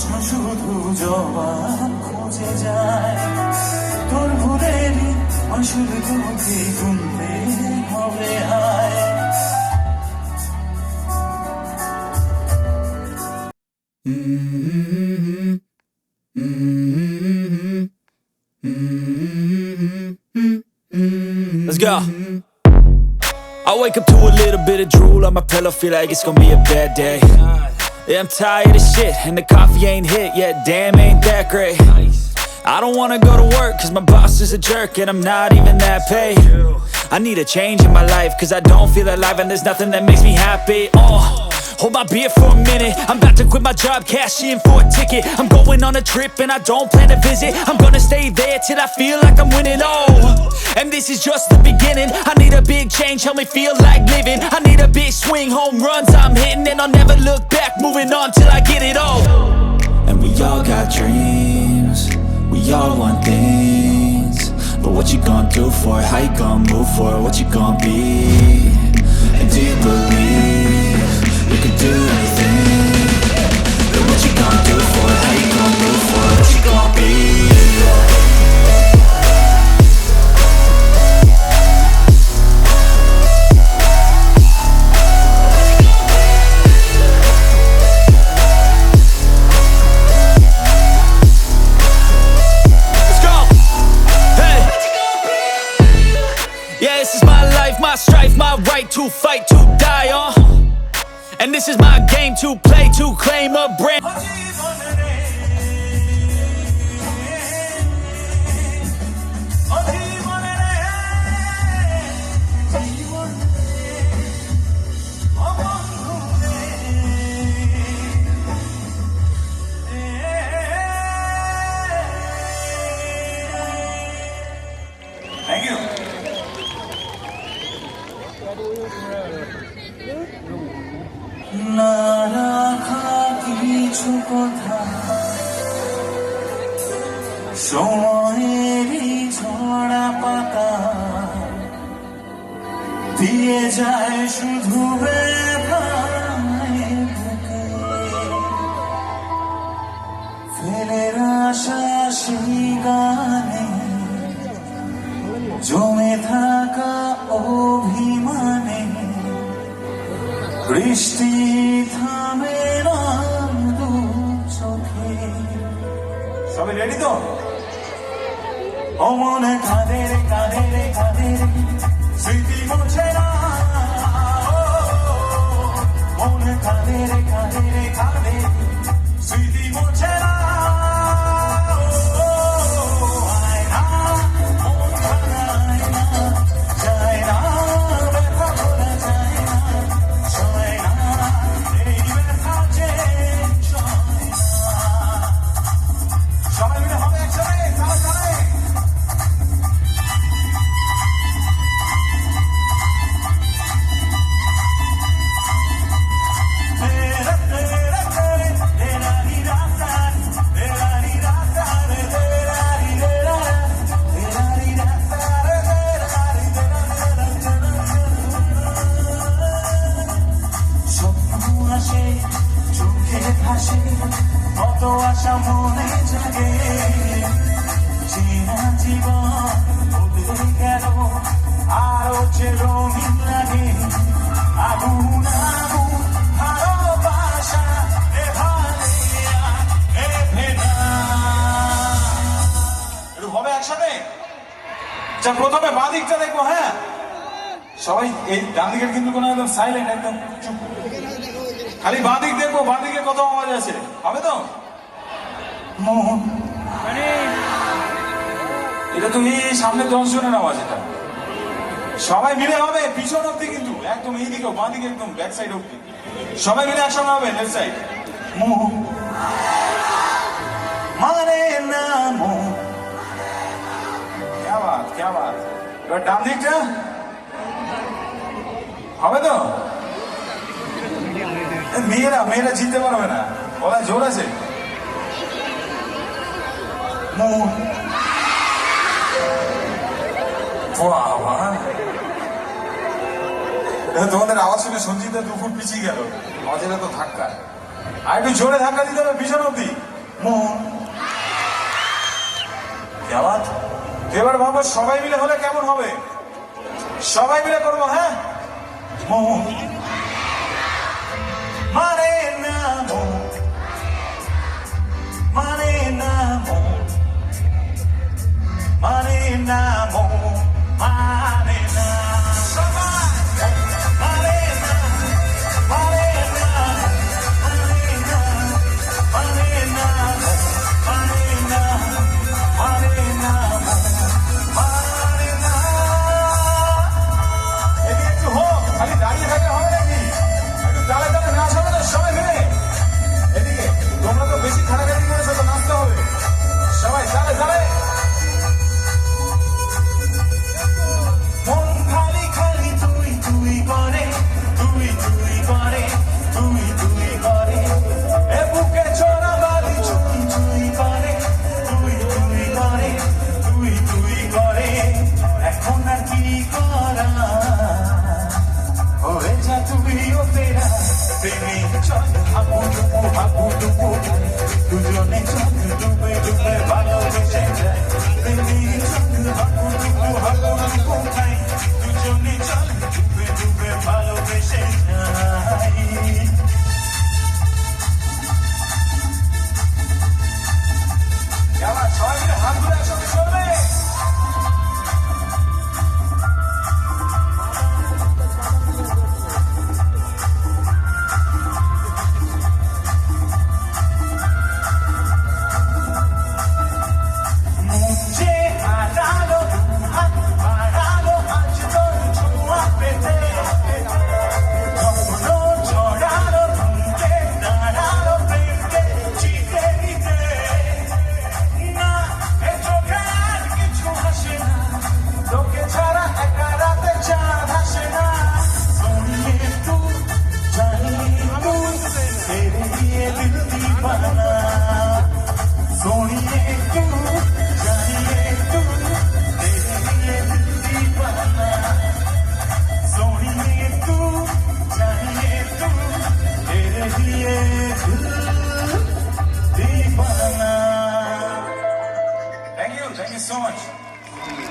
প্রশ্ন শুধু জবাব খুঁজে যায়, তোর ভুলেরই আসলে তোকে গুনতে হবে আয়। Let's go. I wake up to a little bit of drool on my pillow, feel like it's gonna be a bad day. Yeah, I'm tired of shit, and the coffee ain't hit yet, damn ain't that great. I don't wanna go to work, cause my boss is a jerk, and I'm not even that paid. I need a change in my life, cause I don't feel alive, and there's nothing that makes me happy. Hold my beer for a minute, I'm about to quit my job, cash in for a ticket. I'm going on a trip and I don't plan to visit, I'm gonna stay there till I feel like I'm winning, and this is just the beginning. I need a big change, help me feel like living. I need a big swing, home runs I'm hitting, and I'll never look back, moving on till I get it all. And we all got dreams, we all want things, but what you gonna do for it? How you gonna move for it? What you gonna be? And do you believe you can do anything? But what you gonna do for it? How you gonna move for it? What you gonna be? Let's go. Hey. Yeah, this is my life, my strife, my right to fight, to die on. And this is my game to play, to claim a brand. Thank you. না রাখা কিছু কথা সময়েরই ঝরা পাতা দিয়ে যায় শুধু ব্যথায় বুকে, ফেলের আশা সেই গানে জমে থাকা অভিমানে বৃষ্টি থামে না দু চোখে। সবাই রেডি তো? ও মনে কাঁদে রে কাঁদে রে কাঁদে রে স্মৃতি মুছে না, মনে কাঁদে রে কাঁদে রে কাঁদে স্মৃতি মুছে না। কত আশা মনে জাগে, চেনা জীবন বদলে গেল আরো যে রঙিন লাগে। আগুন আগুন ভালোবাসা এভাবে এভে না। একটু হবে একসাথে। আচ্ছা, প্রথমে বাঁ দিকটা দেখবো। হ্যাঁ সবাই, এই ডান দিকের কিন্তু কোনো একদম সাইলেন্ট, একদম চুপ, খালি বাঁ দিক দেখবো। বাঁ দিকে কত আওয়াজ আছে, হবে তো? মন এটা তুমি সামনে 10 জনের আওয়াজ, এটা সবাই মিলে হবে পিছন অব্দি, কিন্তু একদম এই দিকেও বাঁ দিকে একদম ব্যাক সাইড অব্দি সবাই মিলে একসঙ্গে হবে। লেফট সাইড মানে না মন, ক্যা বাত ক্যা বাত। এবার ডান দিকটা হবে তো? মেয়েরা মেয়েরা জিততে পারবে না, গলায় জোর আছে। তোমাদের আওয়াজ শুনে সঞ্জিতা 2 ফুট পিছিয়ে গেল, আওয়াজের তো ধাক্কা। আর একটু জোরে ধাক্কা দিতে হবে পিছন অব্দি। মন। কি আওয়াজ? এবার ভাবো সবাই মিলে হলে কেমন হবে? সবাই মিলে করবো, হ্যাঁ? মন মানে না, মন মানে না, মন মানে না, মন মানে না, সবাই মানে না, মানে না, মানে না, মানে না, মানে না, মানে না, মানে না। এদিকে একটু হোক, খালি দাঁড়িয়ে থাকলে হবে নাকি? একটু তালে তালে নাচ হবে না সবাই মিলে? এদিকে তোমরা তো বেশি খাটাখাটি করেছো, তো নাচতে হবে সবাই তালে তালে। মন খালি খালি তুই তুই করে, তুই তুই করে, তুই তুই করে, এ বুকে চড়া বালি চুই চুই করে, তুই তুই করে, তুই তুই করে, এখন আর কি করা? হয়ে যা তুইও তেরা, প্রেমে চল হাবু ডুবু, দুজনে চল ডুবে ডুবে ভালোবেসে যায়, প্রেমে চল হাবু ডুবু খাই, দুজনে চল ডুবে ডুবে ভালোবেসে যাই। এবার সবাই মিলে হাত ধরে একসাথে চলবে। মুঝে হারালো হাত বাড়ালো আজ তোর ছোঁয়া পেতে, কখনো ছড়ালো থমকে দাঁড়ালো প্রেমকে চিতে দিতে, না এ চোখে আর কিছু হাসে না, তোকে ছাড়া একা রাতে চাঁদ হাসে না, শোনিয়ে তু জানিয়ে তু তেরে লিয়ে দিল দিওয়ানা, শোনিয়ে তু জানিয়ে তু তেরে লিয়ে দিল দিওয়ানা, শোনিয়ে তু জানিয়ে তু তেরে লিয়ে দিল দিওয়ানা। Thank you so much.